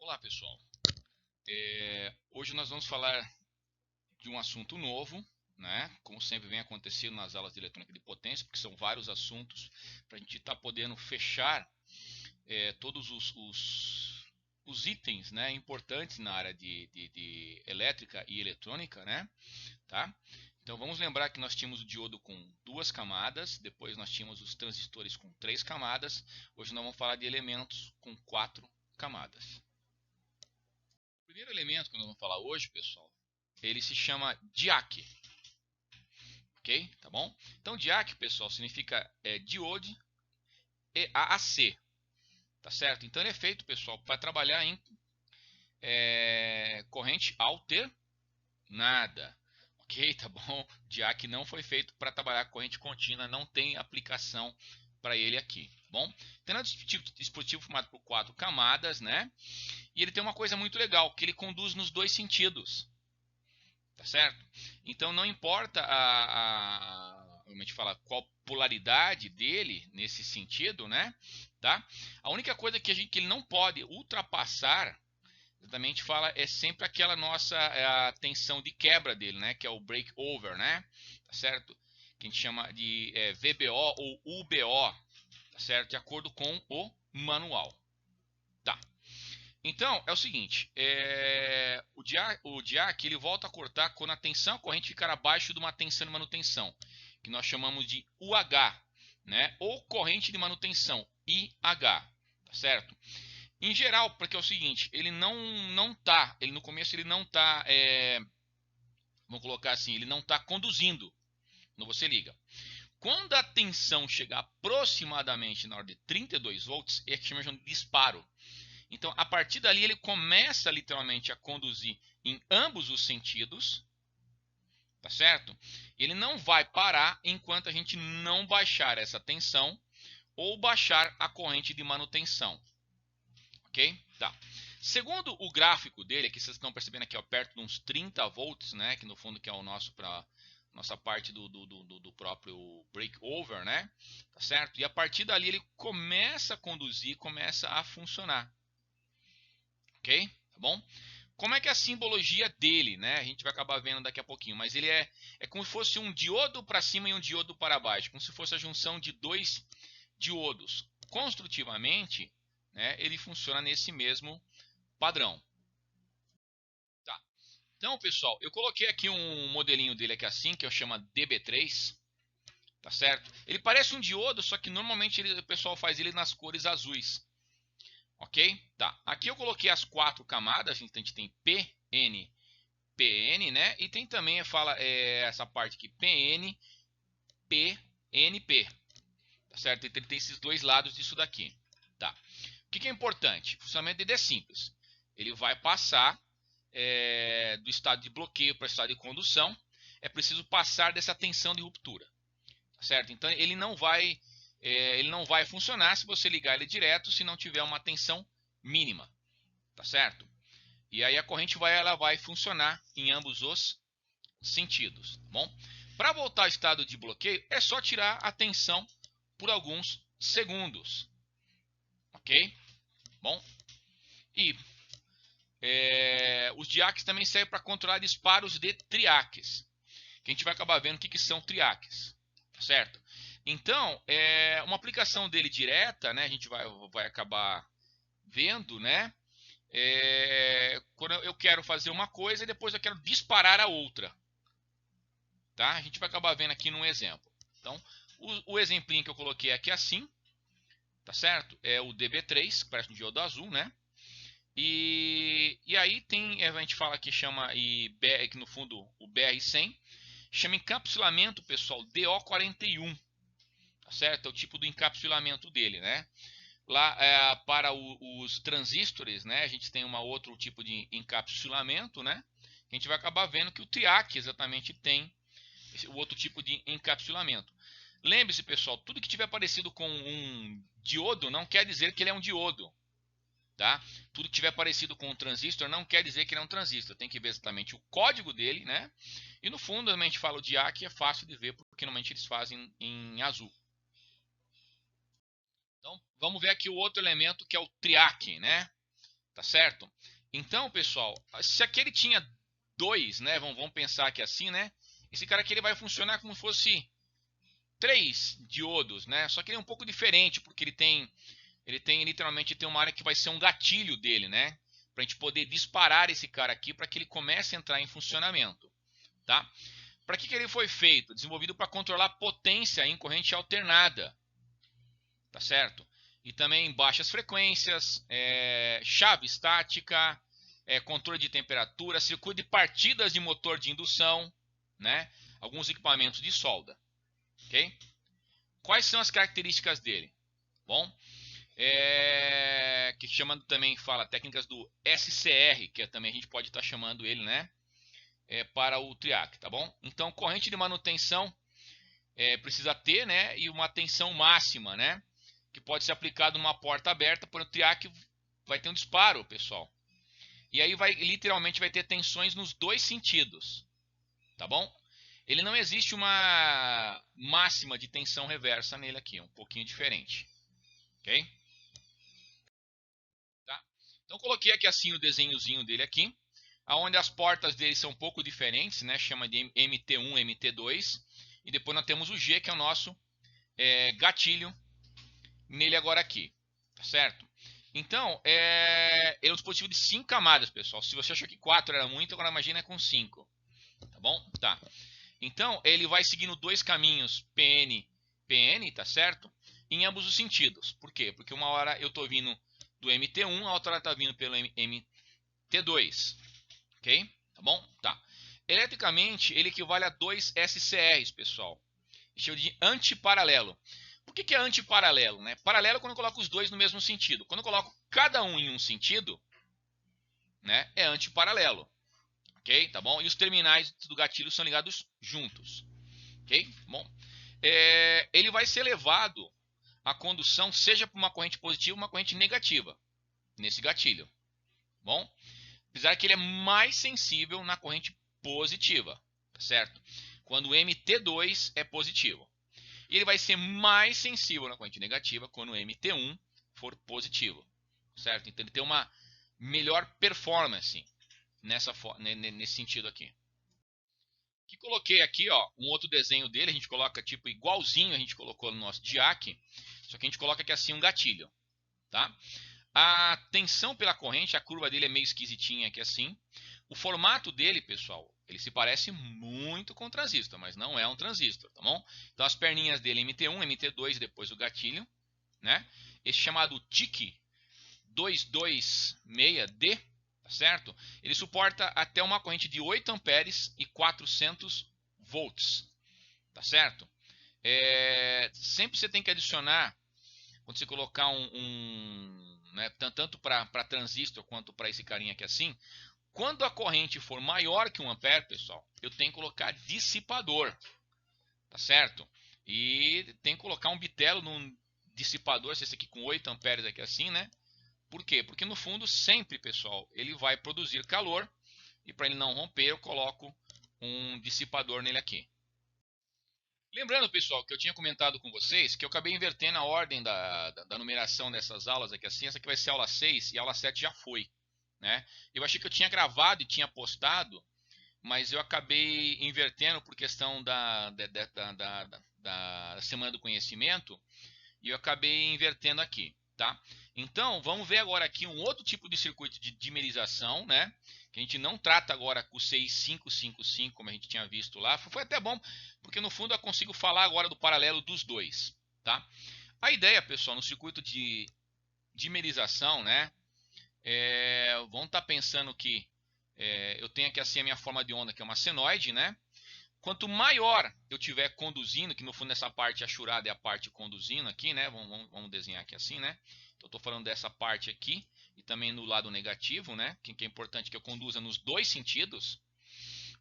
Olá pessoal, hoje nós vamos falar de um assunto novo, né? Como sempre vem acontecendo nas aulas de eletrônica de potência, porque são vários assuntos para a gente estar podendo fechar todos os itens, né, importantes na área de elétrica e eletrônica, né? Tá? Então vamos lembrar que nós tínhamos o diodo com 2 camadas, depois nós tínhamos os transistores com 3 camadas, hoje nós vamos falar de elementos com 4 camadas. O primeiro elemento que nós vamos falar hoje, pessoal, ele se chama diac. Ok? Tá bom? Então, diac, pessoal, significa diode e AAC. Tá certo? Então, ele é feito, pessoal, para trabalhar em corrente alternada. Ok? Tá bom? Diac não foi feito para trabalhar corrente contínua, não tem aplicação para ele aqui. Tá bom? Então, é um dispositivo formado por 4 camadas, né? E ele tem uma coisa muito legal, que ele conduz nos dois sentidos. Tá certo? Então não importa como a gente fala, qual polaridade dele nesse sentido, né? Tá? A única coisa que ele não pode ultrapassar, exatamente fala, é sempre aquela nossa a tensão de quebra dele, né? Que é o breakover, né? Tá certo? Que a gente chama de VBO ou UBO, tá certo? De acordo com o manual. Tá. Então, é o seguinte, o diac ele volta a cortar quando a tensão corrente ficar abaixo de uma tensão de manutenção, que nós chamamos de UH, né? Ou corrente de manutenção, IH, tá certo? Em geral, porque é o seguinte, ele no começo ele não tá, vamos colocar assim, ele não está conduzindo quando você liga. Quando a tensão chegar aproximadamente na ordem de 32 volts, é que chama de disparo. Então, a partir dali, ele começa literalmente a conduzir em ambos os sentidos, tá certo? Ele não vai parar enquanto a gente não baixar essa tensão ou baixar a corrente de manutenção, ok? Tá. Segundo o gráfico dele, que vocês estão percebendo aqui, ó, perto de uns 30 volts, né? Que no fundo que é o nosso para nossa parte do próprio breakover, né? Tá certo? E a partir dali ele começa a conduzir, começa a funcionar. Ok? Tá bom? Como é que é a simbologia dele, né? A gente vai acabar vendo daqui a pouquinho, mas ele é como se fosse um diodo para cima e um diodo para baixo, como se fosse a junção de dois diodos. Construtivamente, né, ele funciona nesse mesmo padrão. Tá. Então, pessoal, eu coloquei aqui um modelinho dele aqui assim, que eu chamo DB3, tá certo? Ele parece um diodo, só que normalmente o pessoal faz ele nas cores azuis. Ok? Tá. Aqui eu coloquei as 4 camadas. A gente tem PN, PN, né? E tem também, fala essa parte aqui, PN, PNP. Tá certo? Ele tem esses dois lados disso daqui. Tá. O que é importante? O funcionamento dele é simples. Ele vai passar do estado de bloqueio para o estado de condução. É preciso passar dessa tensão de ruptura. Tá certo? Então ele não vai funcionar se você ligar ele direto se não tiver uma tensão mínima, tá certo? E aí a corrente ela vai funcionar em ambos os sentidos, tá bom? Para voltar ao estado de bloqueio é só tirar a tensão por alguns segundos, ok? Bom, e os diacs também servem para controlar disparos de triacs, que a gente vai acabar vendo o que são triacs, certo? Então, uma aplicação dele direta, né? A gente vai acabar vendo, né? Quando eu quero fazer uma coisa e depois eu quero disparar a outra, tá? A gente vai acabar vendo aqui num exemplo. Então, o exemplinho que eu coloquei aqui assim, tá certo? É o DB3, que parece um diodo azul, né? E aí tem, a gente fala que chama, que no fundo o BR100, chama encapsulamento, pessoal, DO41, tá certo? É o tipo do encapsulamento dele, né? Lá para os transistores, né, a gente tem outro tipo de encapsulamento, né? A gente vai acabar vendo que o triac exatamente tem o outro tipo de encapsulamento. Lembre-se, pessoal, tudo que tiver parecido com um diodo não quer dizer que ele é um diodo, tá? Tudo que tiver parecido com um transistor não quer dizer que ele é um transistor. Tem que ver exatamente o código dele, né? E no fundo, a gente fala o diac, é fácil de ver porque normalmente eles fazem em azul. Então, vamos ver aqui o outro elemento que é o triac, né? Tá certo? Então, pessoal, se aqui ele tinha 2, né? Vamos pensar aqui assim, né? Esse cara aqui ele vai funcionar como se fosse 3 diodos, né? Só que ele é um pouco diferente, porque literalmente tem uma área que vai ser um gatilho dele, né? Para a gente poder disparar esse cara aqui para que ele comece a entrar em funcionamento, tá? Para que ele foi feito? Desenvolvido para controlar potência em corrente alternada, tá certo? E também baixas frequências, chave estática, controle de temperatura, circuito de partidas de motor de indução, né? Alguns equipamentos de solda, ok? Quais são as características dele? Bom, que chamando também fala técnicas do SCR, que também a gente pode estar chamando ele, né? Para o TRIAC, tá bom? Então, corrente de manutenção precisa ter, né? E uma tensão máxima, né? Que pode ser aplicado numa porta aberta, por o TRIAC vai ter um disparo, pessoal. E aí literalmente vai ter tensões nos dois sentidos, tá bom? Ele não existe uma máxima de tensão reversa nele aqui, um pouquinho diferente, ok? Tá? Então coloquei aqui assim o desenhozinho dele aqui, onde as portas dele são um pouco diferentes, né? Chama de MT1, MT2, e depois nós temos o G, que é o nosso gatilho nele agora aqui, tá certo? Então, ele é um dispositivo de 5 camadas, pessoal. Se você achou que 4 era muito, agora imagina com 5, tá bom? Tá. Então, ele vai seguindo dois caminhos PN, PN, tá certo? Em ambos os sentidos. Por quê? Porque uma hora eu estou vindo do MT1, a outra hora está vindo pelo MT2, ok? Tá bom? Tá. Eletricamente, ele equivale a 2 SCRs, pessoal. Chama de antiparalelo. Por que é antiparalelo, né? Paralelo é quando eu coloco os dois no mesmo sentido. Quando eu coloco cada um em um sentido, né, é antiparalelo. Ok? Tá bom? E os terminais do gatilho são ligados juntos. Ok? Bom, ele vai ser levado à condução, seja por uma corrente positiva ou uma corrente negativa, nesse gatilho. Bom, apesar que ele é mais sensível na corrente positiva, tá certo? Quando o MT2 é positivo. E ele vai ser mais sensível na corrente negativa quando o MT1 for positivo, certo? Então ele tem uma melhor performance nesse sentido aqui. Que coloquei aqui, ó, um outro desenho dele, a gente coloca tipo igualzinho a gente colocou no nosso DIAC, só que a gente coloca aqui assim um gatilho, tá? A tensão pela corrente, a curva dele é meio esquisitinha aqui assim. O formato dele, pessoal, ele se parece muito com o transistor, mas não é um transistor, tá bom? Então as perninhas dele MT1, MT2 e depois o gatilho, né? Esse chamado TIC 226D, tá certo? Ele suporta até uma corrente de 8 amperes e 400 volts, tá certo? Sempre você tem que adicionar, quando você colocar né, tanto para transistor quanto para esse carinha aqui assim, quando a corrente for maior que 1 ampere, pessoal, eu tenho que colocar dissipador, tá certo? E tem que colocar um bitelo num dissipador, esse aqui com 8 amperes aqui assim, né? Por quê? Porque no fundo sempre, pessoal, ele vai produzir calor e para ele não romper eu coloco um dissipador nele aqui. Lembrando, pessoal, que eu tinha comentado com vocês que eu acabei invertendo a ordem da numeração dessas aulas aqui assim. Essa aqui vai ser a aula 6 e a aula 7 já foi, né? Eu achei que eu tinha gravado e tinha postado, mas eu acabei invertendo por questão da Semana do Conhecimento e eu acabei invertendo aqui, tá? Então, vamos ver agora aqui um outro tipo de circuito de dimerização, né? Que a gente não trata agora com o 6555, como a gente tinha visto lá. Foi até bom, porque no fundo eu consigo falar agora do paralelo dos dois, tá? A ideia, pessoal, no circuito de dimerização, né? Vamos estar pensando que eu tenho aqui assim a minha forma de onda, que é uma senoide, né? Quanto maior eu tiver conduzindo, que no fundo essa parte achurada é a parte conduzindo aqui, né? Vamos desenhar aqui assim, né? Então, eu estou falando dessa parte aqui e também no lado negativo, né? Que é importante que eu conduza nos dois sentidos,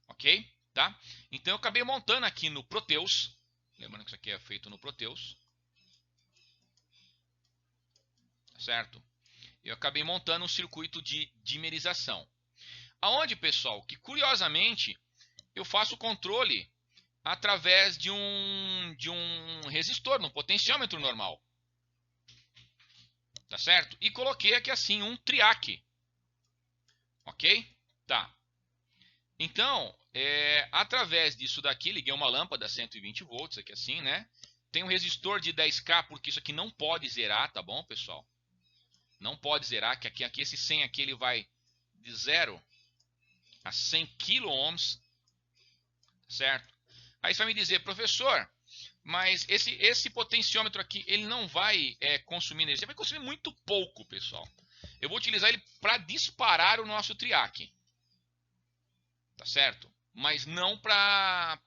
ok? Tá? Então, eu acabei montando aqui no Proteus, lembrando que isso aqui é feito no Proteus, certo? Eu acabei montando um circuito de dimerização. Aonde, pessoal, que curiosamente eu faço o controle através de um resistor, no potenciômetro normal. Tá certo? E coloquei aqui assim um TRIAC, Ok? Tá. Então, através disso daqui, liguei uma lâmpada 120 volts aqui assim, né? Tem um resistor de 10K, porque isso aqui não pode zerar, tá bom, pessoal? Não pode zerar, que aqui esse 100 aqui ele vai de 0 a 100 kΩ, certo? Aí você vai me dizer, professor, mas esse potenciômetro aqui, ele não vai consumir energia, vai consumir muito pouco, pessoal. Eu vou utilizar ele para disparar o nosso triac, tá certo? Mas não para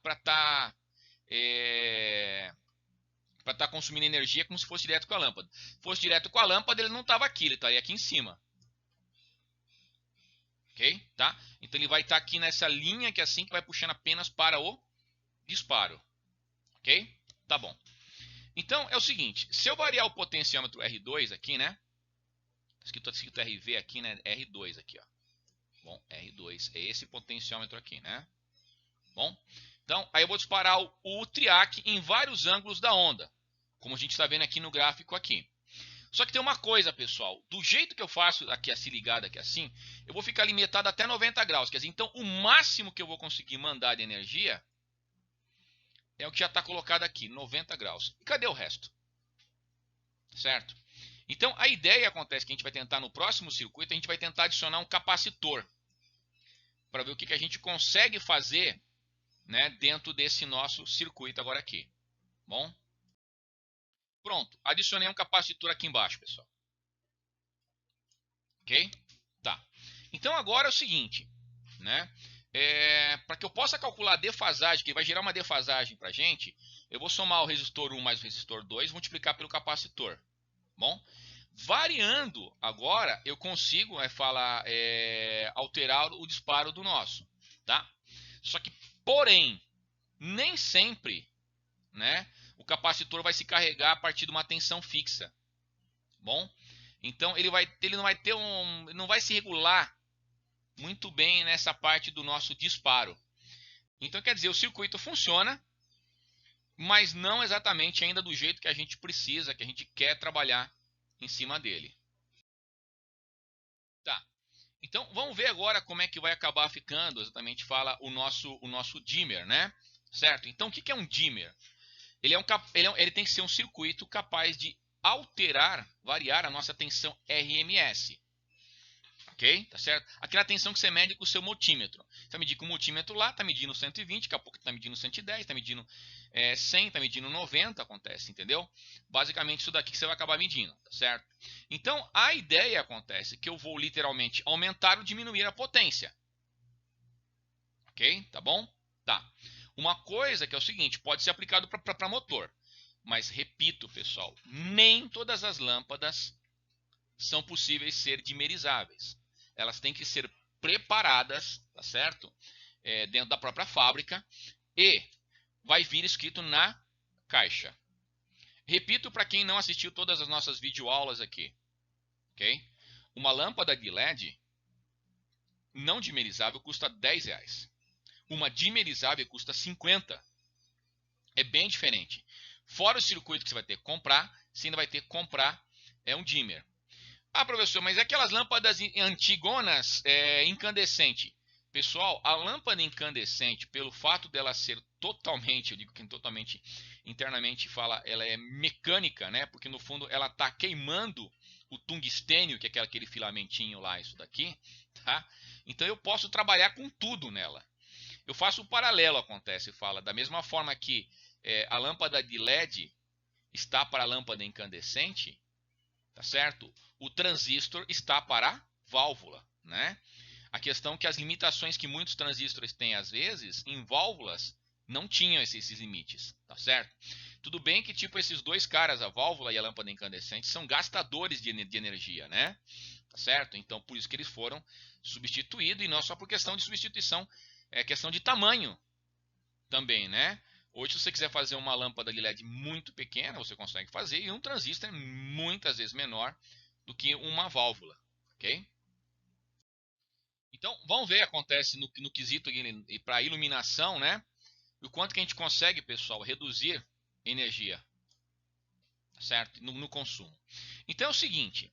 estar consumindo energia como se fosse direto com a lâmpada. Se fosse direto com a lâmpada, ele não estava aqui, ele estaria aqui em cima. Ok? Tá? Então ele vai estar aqui nessa linha que é assim, que vai puxando apenas para o disparo. Ok? Tá bom. Então é o seguinte, se eu variar o potenciômetro R2 aqui, né? Escrito RV aqui, né? R2 aqui, ó. Bom, R2 é esse potenciômetro aqui, né? Bom, então aí eu vou disparar o triac em vários ângulos da onda, como a gente está vendo aqui no gráfico aqui. Só que tem uma coisa, pessoal, do jeito que eu faço aqui assim ligado aqui assim, eu vou ficar limitado até 90 graus, quer dizer, então o máximo que eu vou conseguir mandar de energia é o que já está colocado aqui, 90 graus. E cadê o resto? Certo? Então a ideia acontece que a gente vai tentar no próximo circuito, a gente vai tentar adicionar um capacitor para ver o que a gente consegue fazer, né, dentro desse nosso circuito agora aqui. Bom? Pronto, adicionei um capacitor aqui embaixo, pessoal. Ok? Tá. Então agora é o seguinte, né? Para que eu possa calcular a defasagem, que vai gerar uma defasagem para a gente, eu vou somar o resistor 1 mais o resistor 2 e multiplicar pelo capacitor. Bom? Variando agora, eu consigo alterar o disparo do nosso. Tá? Só que, porém, nem sempre, né, o capacitor vai se carregar a partir de uma tensão fixa. Bom? Então ele não vai se regular muito bem nessa parte do nosso disparo. Então quer dizer, o circuito funciona, mas não exatamente ainda do jeito que a gente precisa, que a gente quer trabalhar em cima dele. Tá. Então vamos ver agora como é que vai acabar ficando, exatamente fala o nosso dimmer, né? Certo? Então o que é um dimmer? Ele tem que ser um circuito capaz de alterar, variar a nossa tensão RMS. Ok? Tá certo? Aquela tensão que você mede com o seu multímetro. Você vai medir com o multímetro lá, está medindo 120, daqui a pouco está medindo 110, está medindo 100, está medindo 90, acontece, entendeu? Basicamente isso daqui que você vai acabar medindo, tá certo? Então a ideia acontece que eu vou literalmente aumentar ou diminuir a potência. Ok? Tá bom? Tá. Uma coisa que é o seguinte, pode ser aplicado para motor. Mas repito, pessoal, nem todas as lâmpadas são possíveis ser dimerizáveis. Elas têm que ser preparadas, tá certo? Dentro da própria fábrica e vai vir escrito na caixa. Repito para quem não assistiu todas as nossas videoaulas aqui, ok? Uma lâmpada de LED não dimerizável custa R$10. Uma dimerizável custa 50. É bem diferente. Fora o circuito que você vai ter que comprar, você ainda vai ter que comprar um dimmer. Ah, professor, mas aquelas lâmpadas antigonas incandescente. Pessoal, a lâmpada incandescente, pelo fato dela ser totalmente, eu digo que totalmente internamente fala, ela é mecânica, né? Porque no fundo ela está queimando o tungstênio, que é aquele filamentinho lá, isso daqui, tá? Então eu posso trabalhar com tudo nela. Eu faço o paralelo, acontece, fala, da mesma forma que a lâmpada de LED está para a lâmpada incandescente, tá certo? O transistor está para a válvula, né? A questão é que as limitações que muitos transistores têm às vezes em válvulas não tinham esses limites, tá certo? Tudo bem que tipo esses dois caras, a válvula e a lâmpada incandescente, são gastadores de energia, né? Tá certo? Então por isso que eles foram substituídos e não só por questão de substituição, é questão de tamanho também, né? Hoje, se você quiser fazer uma lâmpada de LED muito pequena, você consegue fazer, e um transistor é muitas vezes menor do que uma válvula, ok? Então, vamos ver o que acontece no quesito para iluminação, né? E o quanto que a gente consegue, pessoal, reduzir energia, certo? No consumo. Então é o seguinte,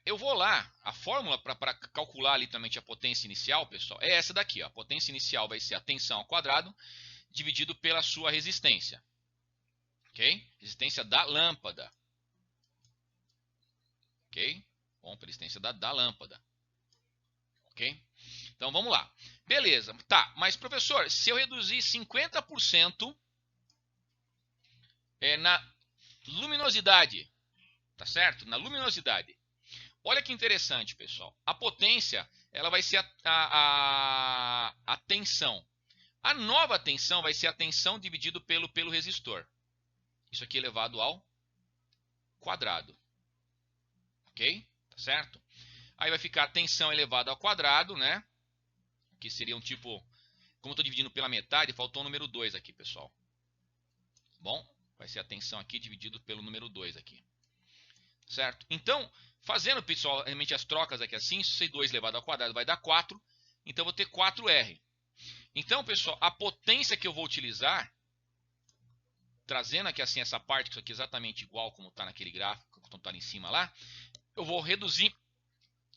eu vou lá, a fórmula para calcular literalmente a potência inicial, pessoal, é essa daqui. Ó. A potência inicial vai ser a tensão ao quadrado dividido pela sua resistência. Ok? Resistência da lâmpada. Ok? Bom, resistência da lâmpada. Ok? Então vamos lá. Beleza. Tá, mas professor, se eu reduzir 50% na luminosidade, tá certo? Na luminosidade. Olha que interessante, pessoal. A potência, ela vai ser a tensão. A nova tensão vai ser a tensão dividido pelo resistor. Isso aqui elevado ao quadrado. Ok? Tá certo? Aí vai ficar a tensão elevada ao quadrado, né? Que seria um tipo... Como eu estou dividindo pela metade, faltou o número 2 aqui, pessoal. Bom, vai ser a tensão aqui dividido pelo número 2 aqui. Certo? Então, fazendo, pessoal, realmente as trocas aqui assim, se 2 elevado ao quadrado vai dar 4. Então, eu vou ter 4R. Então, pessoal, a potência que eu vou utilizar, trazendo aqui assim essa parte, que isso aqui é exatamente igual como está naquele gráfico, que está ali em cima lá, eu vou reduzir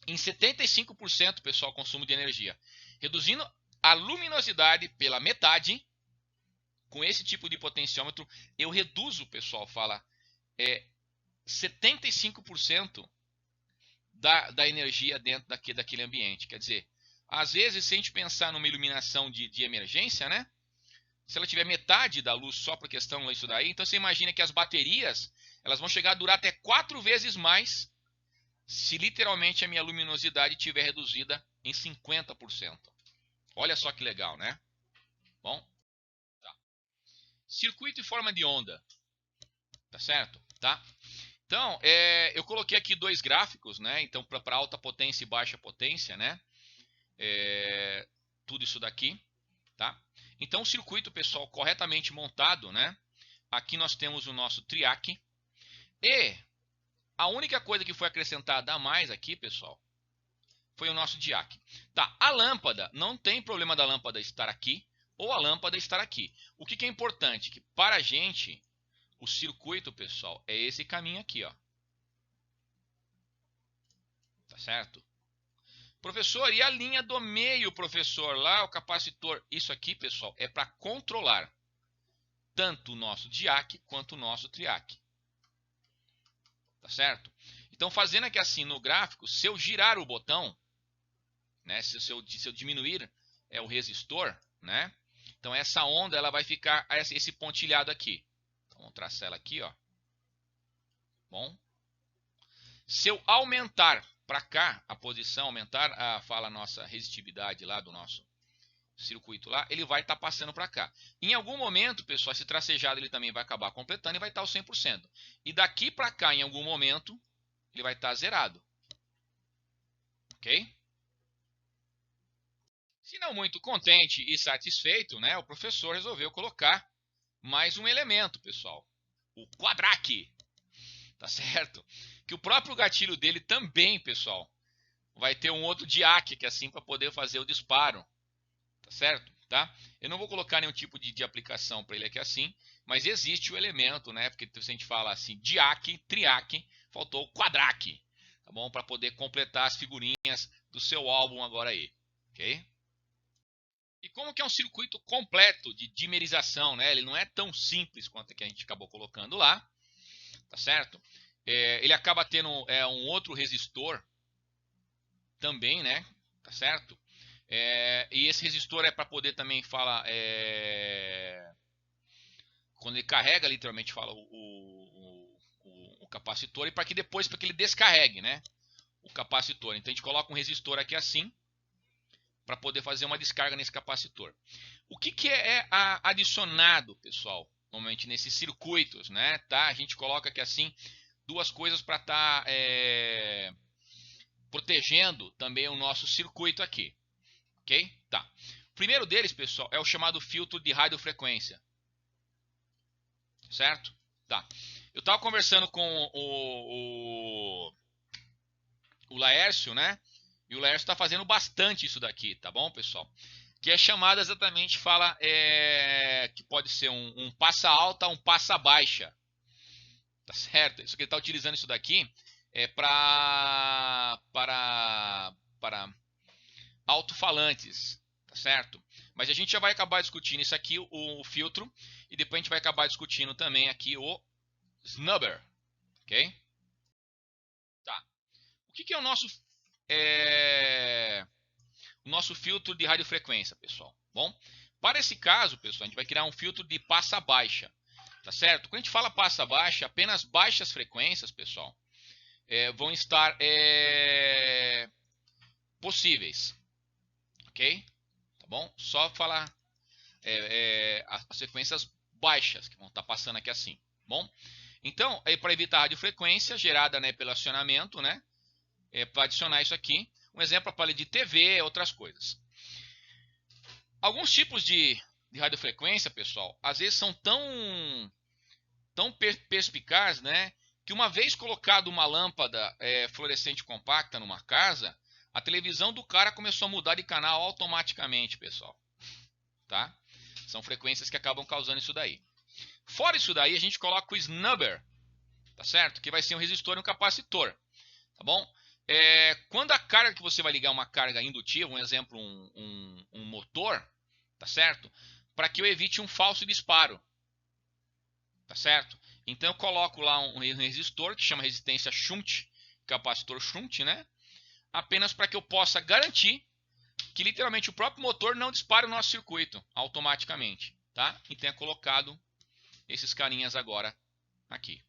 em 75%, pessoal, o consumo de energia. Reduzindo a luminosidade pela metade, com esse tipo de potenciômetro, eu reduzo, pessoal, fala, 75% da energia dentro daquele ambiente. Quer dizer, às vezes, se a gente pensar numa iluminação de emergência, né? Se ela tiver metade da luz só por questão disso daí, então você imagina que as baterias elas vão chegar a durar até 4 vezes mais se literalmente a minha luminosidade estiver reduzida em 50%. Olha só que legal, né? Bom, tá. Circuito em forma de onda, tá certo? Tá? Então, eu coloquei aqui 2 gráficos, né? Então, para alta potência e baixa potência, né? Tudo isso daqui, tá? Então, o circuito, pessoal, corretamente montado, né? Aqui nós temos o nosso triac. E a única coisa que foi acrescentada a mais aqui, pessoal, foi o nosso diac. Tá, a lâmpada, não tem problema da lâmpada estar aqui ou a lâmpada estar aqui. O que é importante? Que para a gente, o circuito, pessoal, é esse caminho aqui, ó. Tá certo? Professor, e a linha do meio, professor? Lá, o capacitor. Isso aqui, pessoal, é para controlar tanto o nosso diac quanto o nosso triac. Tá certo? Então, fazendo aqui assim no gráfico, se eu girar o botão, né, se eu diminuir o resistor, né? Então, essa onda ela vai ficar esse pontilhado aqui. Então, vamos traçar ela aqui, ó. Bom. Se eu aumentar para cá a posição, aumentar a nossa resistividade lá do nosso circuito lá, ele vai estar passando para cá. Em algum momento, pessoal, esse tracejado ele também vai acabar completando e vai estar ao 100%. E daqui para cá, em algum momento, ele vai estar zerado. Ok? Se não muito contente e satisfeito, né, o professor resolveu colocar mais um elemento, pessoal. O quadraque. Tá certo? Que o próprio gatilho dele também, pessoal, vai ter um outro diac que é assim para poder fazer o disparo. Tá certo? Tá? Eu não vou colocar nenhum tipo de aplicação para ele aqui assim, mas existe o elemento, né? Porque se a gente fala assim, diac, triac, faltou o quadraque, tá bom? Para poder completar as figurinhas do seu álbum agora aí, ok? E como que é um circuito completo de dimerização, né? Ele não é tão simples quanto o que a gente acabou colocando lá, tá certo? Ele acaba tendo um outro resistor também, né? Tá certo? E esse resistor é para poder também falar quando ele carrega, literalmente fala o capacitor, e para que depois para que ele descarregue, né? O capacitor. Então a gente coloca um resistor aqui assim para poder fazer uma descarga nesse capacitor. O que é adicionado, pessoal? Normalmente nesses circuitos, né? Tá? A gente coloca aqui assim duas coisas para estar protegendo também o nosso circuito aqui. Ok? Tá. O primeiro deles, pessoal, é o chamado filtro de radiofrequência. Certo? Tá. Eu estava conversando com o Laércio, né? E o Laércio está fazendo bastante isso daqui, tá bom, pessoal? Que é chamada exatamente, fala que pode ser um passa alta, um passa baixa. Tá certo? Isso que ele está utilizando isso daqui para alto-falantes, tá certo? Mas a gente já vai acabar discutindo isso aqui, o filtro, e depois a gente vai acabar discutindo também aqui o snubber, ok? Tá. O que é o nosso filtro de radiofrequência, pessoal? Bom, para esse caso, pessoal, a gente vai criar um filtro de passa baixa, tá certo? Quando a gente fala passa baixa, apenas baixas frequências, pessoal, vão estar possíveis, ok? Tá bom? Só falar as frequências baixas que vão estar passando aqui assim, bom? Então, para evitar a radiofrequência gerada, né, pelo acionamento, né, para adicionar isso aqui, um exemplo para de TV, outras coisas. Alguns tipos de radiofrequência, pessoal, às vezes são tão perspicaz, né, que uma vez colocado uma lâmpada fluorescente compacta numa casa, a televisão do cara começou a mudar de canal automaticamente, pessoal. Tá? São frequências que acabam causando isso daí. Fora isso daí, a gente coloca o snubber, tá certo? Que vai ser um resistor e um capacitor, tá bom? Quando a carga que você vai ligar é uma carga indutiva, um exemplo, um motor, tá certo? Para que eu evite um falso disparo, tá certo? Então eu coloco lá um resistor que chama resistência shunt, capacitor shunt, né? Apenas para que eu possa garantir que literalmente o próprio motor não dispara o nosso circuito automaticamente, tá? E tenha colocado esses carinhas agora aqui.